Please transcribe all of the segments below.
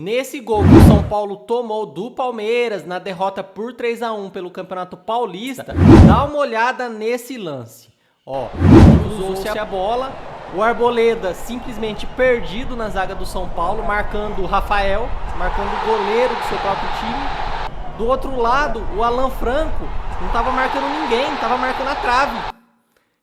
Nesse gol que o São Paulo tomou do Palmeiras na derrota por 3-1 pelo Campeonato Paulista, dá uma olhada nesse lance. Ó, cruzou-se a bola, o Arboleda simplesmente perdido na zaga do São Paulo, marcando o Rafael, marcando o goleiro do seu próprio time. Do outro lado, o Alan Franco não estava marcando ninguém, estava marcando a trave.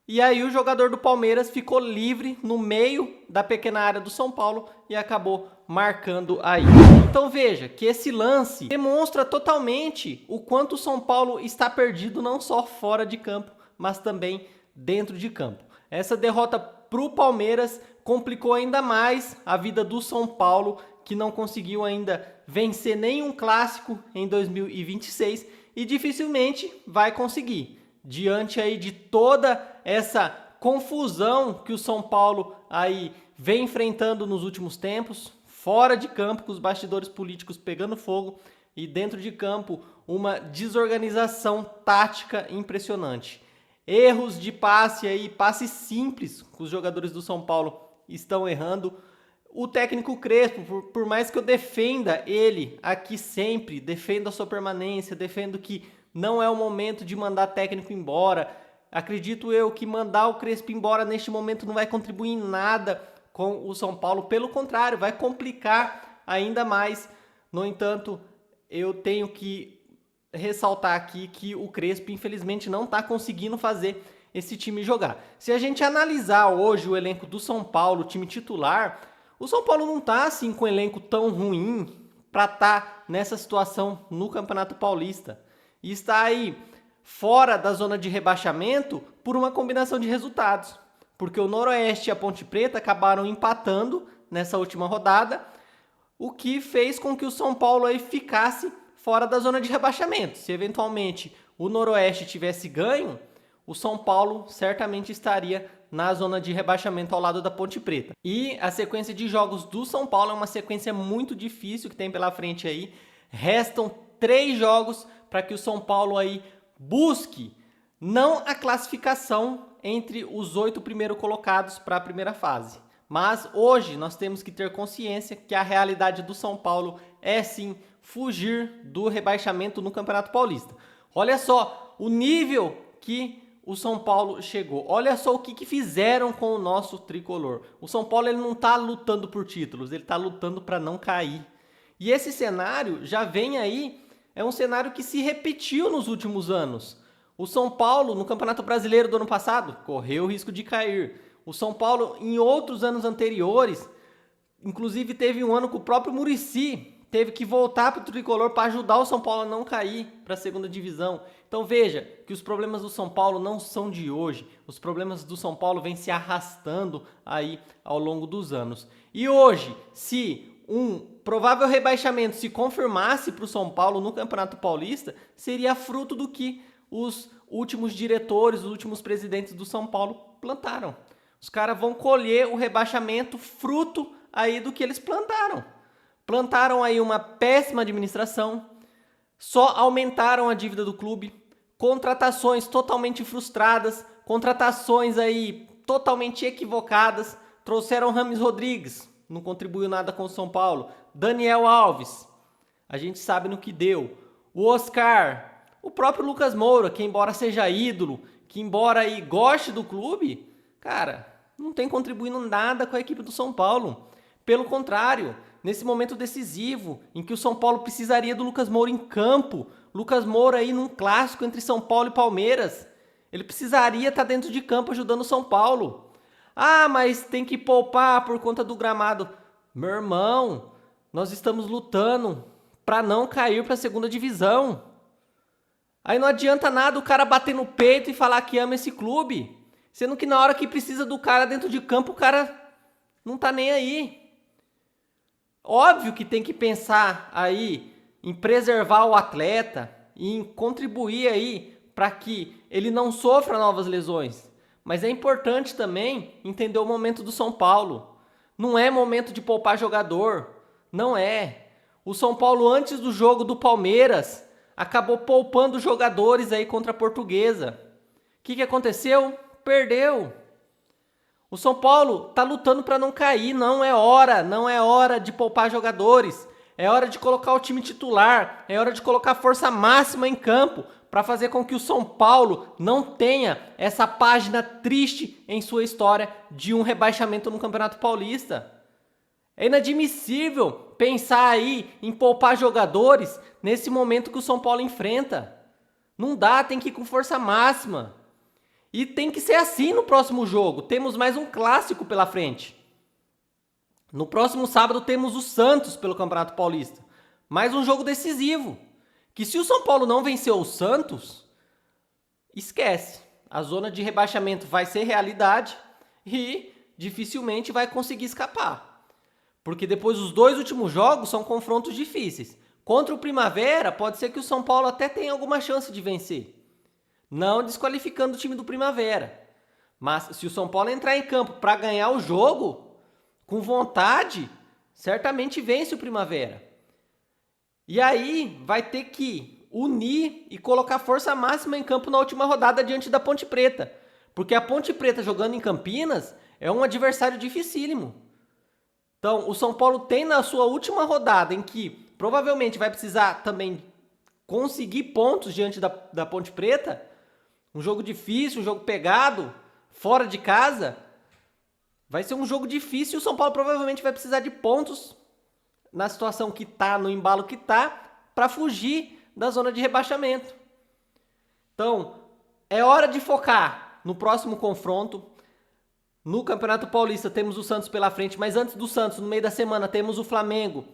E aí o jogador do Palmeiras ficou livre no meio da pequena área do São Paulo e acabou marcando aí. Então veja que esse lance demonstra totalmente o quanto o São Paulo está perdido não só fora de campo, mas também dentro de campo. Essa derrota para o Palmeiras complicou ainda mais a vida do São Paulo, que não conseguiu ainda vencer nenhum clássico em 2026 e dificilmente vai conseguir. Diante aí de toda essa confusão que o São Paulo aí vem enfrentando nos últimos tempos, fora de campo, com os bastidores políticos pegando fogo, e dentro de campo uma desorganização tática impressionante. Erros de passe aí, passes simples que os jogadores do São Paulo estão errando. O técnico Crespo, por mais que eu defenda ele aqui sempre, defendo a sua permanência, defendo que não é o momento de mandar técnico embora. Acredito eu que mandar o Crespo embora neste momento não vai contribuir em nada com o São Paulo. Pelo contrário, vai complicar ainda mais. No entanto, eu tenho que ressaltar aqui que o Crespo, infelizmente, não está conseguindo fazer esse time jogar. Se a gente analisar hoje o elenco do São Paulo, o time titular, o São Paulo não está assim com um elenco tão ruim para estar nessa situação no Campeonato Paulista. E está aí fora da zona de rebaixamento por uma combinação de resultados. Porque o Noroeste e a Ponte Preta acabaram empatando nessa última rodada, o que fez com que o São Paulo aí ficasse fora da zona de rebaixamento. Se eventualmente o Noroeste tivesse ganho, o São Paulo certamente estaria na zona de rebaixamento ao lado da Ponte Preta. E a sequência de jogos do São Paulo é uma sequência muito difícil que tem pela frente aí. Restam 3 jogos para que o São Paulo aí busque não a classificação entre os 8 primeiros colocados para a primeira fase. Mas hoje nós temos que ter consciência que a realidade do São Paulo é sim fugir do rebaixamento no Campeonato Paulista. Olha só o nível que o São Paulo chegou. Olha só o que fizeram com o nosso tricolor. O São Paulo ele não está lutando por títulos, ele está lutando para não cair. E esse cenário já vem aí, é um cenário que se repetiu nos últimos anos. O São Paulo, no Campeonato Brasileiro do ano passado, correu o risco de cair. O São Paulo, em outros anos anteriores, inclusive teve um ano que o próprio Muricy teve que voltar para o tricolor para ajudar o São Paulo a não cair para a segunda divisão. Então veja que os problemas do São Paulo não são de hoje. Os problemas do São Paulo vêm se arrastando aí ao longo dos anos. E hoje, se um provável rebaixamento se confirmasse para o São Paulo no Campeonato Paulista, seria fruto do que os últimos diretores, os últimos presidentes do São Paulo plantaram. Os caras vão colher o rebaixamento fruto aí do que eles plantaram. Plantaram aí uma péssima administração, só aumentaram a dívida do clube, contratações totalmente frustradas, contratações aí totalmente equivocadas, trouxeram Rames Rodrigues, não contribuiu nada com o São Paulo, Daniel Alves, a gente sabe no que deu, o Oscar, o próprio Lucas Moura, que embora seja ídolo, que embora aí goste do clube, cara, não tem contribuído nada com a equipe do São Paulo. Pelo contrário, nesse momento decisivo, em que o São Paulo precisaria do Lucas Moura em campo, Lucas Moura aí num clássico entre São Paulo e Palmeiras, ele precisaria estar dentro de campo ajudando o São Paulo. Ah, mas tem que poupar por conta do gramado. Meu irmão, nós estamos lutando para não cair para a segunda divisão. Aí não adianta nada o cara bater no peito e falar que ama esse clube, sendo que na hora que precisa do cara dentro de campo, o cara não tá nem aí. Óbvio que tem que pensar aí em preservar o atleta e em contribuir aí para que ele não sofra novas lesões. Mas é importante também entender o momento do São Paulo. Não é momento de poupar jogador, não é. O São Paulo antes do jogo do Palmeiras acabou poupando jogadores aí contra a Portuguesa. O que aconteceu? Perdeu. O São Paulo está lutando para não cair, não é hora de poupar jogadores. É hora de colocar o time titular, é hora de colocar força máxima em campo para fazer com que o São Paulo não tenha essa página triste em sua história de um rebaixamento no Campeonato Paulista. É inadmissível pensar aí em poupar jogadores nesse momento que o São Paulo enfrenta. Não dá, tem que ir com força máxima. E tem que ser assim no próximo jogo. Temos mais um clássico pela frente. No próximo sábado temos o Santos pelo Campeonato Paulista. Mais um jogo decisivo. Que se o São Paulo não vencer o Santos, esquece. A zona de rebaixamento vai ser realidade e dificilmente vai conseguir escapar. Porque depois os 2 últimos jogos são confrontos difíceis. Contra o Primavera, pode ser que o São Paulo até tenha alguma chance de vencer. Não desqualificando o time do Primavera. Mas se o São Paulo entrar em campo para ganhar o jogo, com vontade, certamente vence o Primavera. E aí vai ter que unir e colocar força máxima em campo na última rodada diante da Ponte Preta. Porque a Ponte Preta jogando em Campinas é um adversário dificílimo. Então o São Paulo tem na sua última rodada, em que provavelmente vai precisar também conseguir pontos diante da Ponte Preta, um jogo difícil, um jogo pegado, fora de casa. Vai ser um jogo difícil e o São Paulo provavelmente vai precisar de pontos na situação que tá, no embalo que tá, para fugir da zona de rebaixamento. Então, é hora de focar no próximo confronto. No Campeonato Paulista temos o Santos pela frente, mas antes do Santos, no meio da semana, temos o Flamengo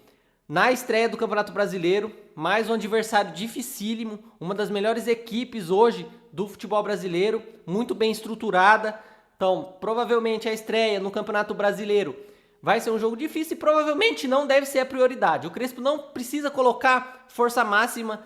na estreia do Campeonato Brasileiro, mais um adversário dificílimo, uma das melhores equipes hoje do futebol brasileiro, muito bem estruturada. Então, provavelmente a estreia no Campeonato Brasileiro vai ser um jogo difícil e provavelmente não deve ser a prioridade. O Crespo não precisa colocar força máxima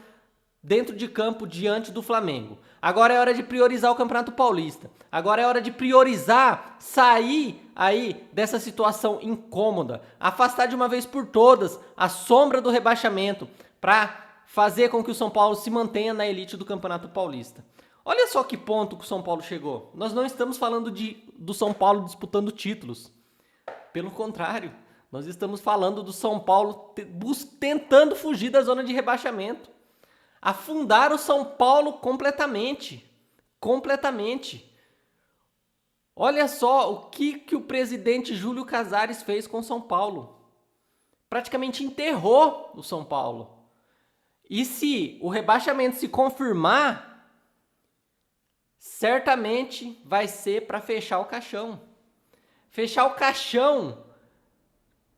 dentro de campo diante do Flamengo. Agora é hora de priorizar o Campeonato Paulista. Agora é hora de priorizar sair aí dessa situação incômoda, afastar de uma vez por todas a sombra do rebaixamento para fazer com que o São Paulo se mantenha na elite do Campeonato Paulista. Olha só que ponto que o São Paulo chegou. Nós não estamos falando do São Paulo disputando títulos. Pelo contrário, nós estamos falando do São Paulo tentando fugir da zona de rebaixamento. Afundar o São Paulo completamente. Completamente. Olha só o que o presidente Júlio Casares fez com o São Paulo. Praticamente enterrou o São Paulo. E se o rebaixamento se confirmar, certamente vai ser para fechar o caixão. Fechar o caixão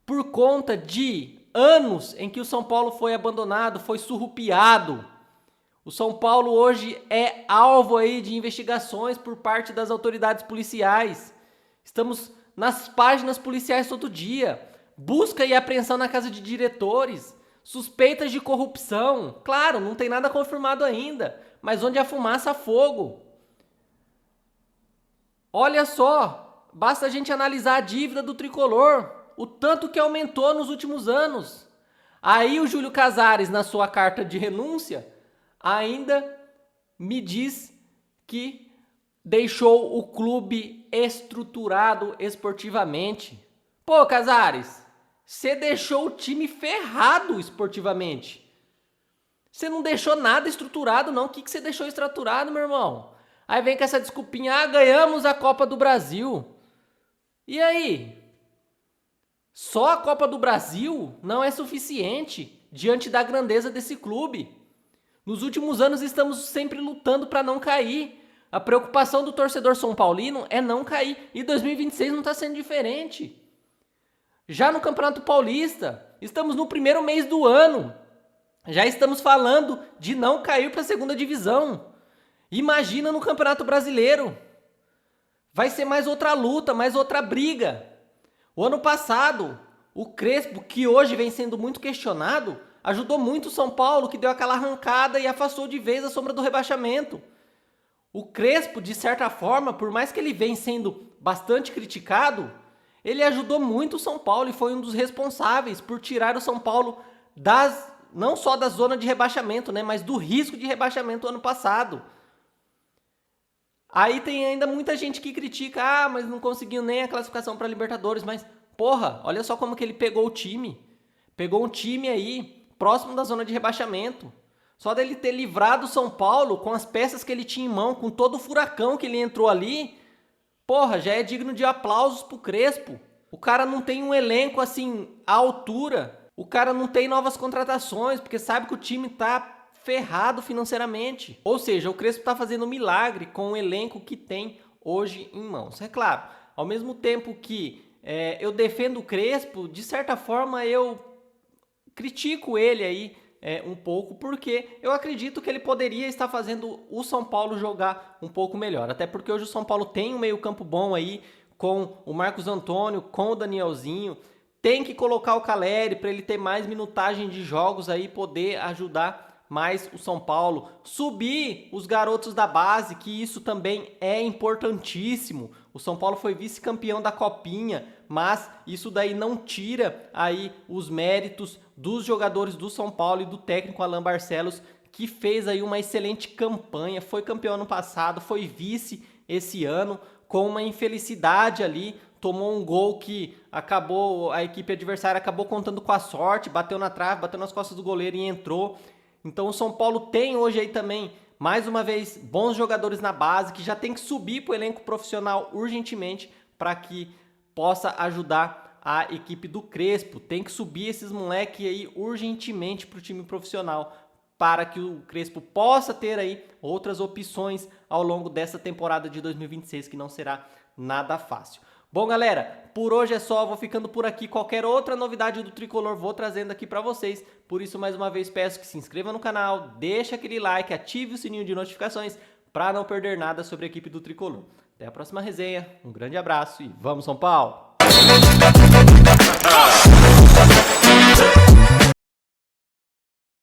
por conta de anos em que o São Paulo foi abandonado, foi surrupiado. O São Paulo hoje é alvo aí de investigações por parte das autoridades policiais. Estamos nas páginas policiais todo dia. Busca e apreensão na casa de diretores. Suspeitas de corrupção. Claro, não tem nada confirmado ainda, mas onde há fumaça, há fogo. Olha só. Basta a gente analisar a dívida do Tricolor, o tanto que aumentou nos últimos anos. Aí o Júlio Casares, na sua carta de renúncia, ainda me diz que deixou o clube estruturado esportivamente. Pô, Casares, você deixou o time ferrado esportivamente. Você não deixou nada estruturado, não. O que você deixou estruturado, meu irmão? Aí vem com essa desculpinha, ganhamos a Copa do Brasil. E aí? Só a Copa do Brasil não é suficiente diante da grandeza desse clube. Nos últimos anos estamos sempre lutando para não cair. A preocupação do torcedor são paulino é não cair. E 2026 não está sendo diferente. Já no Campeonato Paulista, estamos no primeiro mês do ano. Já estamos falando de não cair para a segunda divisão. Imagina no Campeonato Brasileiro. Vai ser mais outra luta, mais outra briga. O ano passado, o Crespo, que hoje vem sendo muito questionado, ajudou muito o São Paulo, que deu aquela arrancada e afastou de vez a sombra do rebaixamento. O Crespo, de certa forma, por mais que ele venha sendo bastante criticado, ele ajudou muito o São Paulo e foi um dos responsáveis por tirar o São Paulo não só da zona de rebaixamento, né, mas do risco de rebaixamento ano passado. Aí tem ainda muita gente que critica, mas não conseguiu nem a classificação para Libertadores, mas porra, olha só como que ele pegou o time. Pegou um time aí próximo da zona de rebaixamento. Só dele ter livrado o São Paulo com as peças que ele tinha em mão, com todo o furacão que ele entrou ali, porra, já é digno de aplausos pro Crespo. O cara não tem um elenco assim à altura. O cara não tem novas contratações, porque sabe que o time tá ferrado financeiramente. Ou seja, o Crespo tá fazendo um milagre com o elenco que tem hoje em mãos. É claro, ao mesmo tempo que eu defendo o Crespo, de certa forma eu critico ele aí um pouco, porque eu acredito que ele poderia estar fazendo o São Paulo jogar um pouco melhor. Até porque hoje o São Paulo tem um meio campo bom aí, com o Marcos Antônio, com o Danielzinho. Tem que colocar o Caleri para ele ter mais minutagem de jogos aí, poder ajudar mais o São Paulo. Subir os garotos da base, que isso também é importantíssimo. O São Paulo foi vice-campeão da Copinha, mas isso daí não tira aí os méritos dos jogadores do São Paulo e do técnico Alan Barcelos, que fez aí uma excelente campanha, foi campeão ano passado, foi vice esse ano, com uma infelicidade ali, tomou um gol que a equipe adversária acabou contando com a sorte, bateu na trave, bateu nas costas do goleiro e entrou. Então o São Paulo tem hoje aí também, mais uma vez, bons jogadores na base, que já tem que subir para o elenco profissional urgentemente para que possa ajudar a equipe do Crespo. Tem que subir esses moleques aí urgentemente para o time profissional, para que o Crespo possa ter aí outras opções ao longo dessa temporada de 2026, que não será nada fácil. Bom, galera, por hoje é só, vou ficando por aqui. Qualquer outra novidade do Tricolor vou trazendo aqui para vocês. Por isso, mais uma vez, peço que se inscreva no canal, deixe aquele like, ative o sininho de notificações para não perder nada sobre a equipe do Tricolor. Até a próxima resenha, um grande abraço e vamos São Paulo!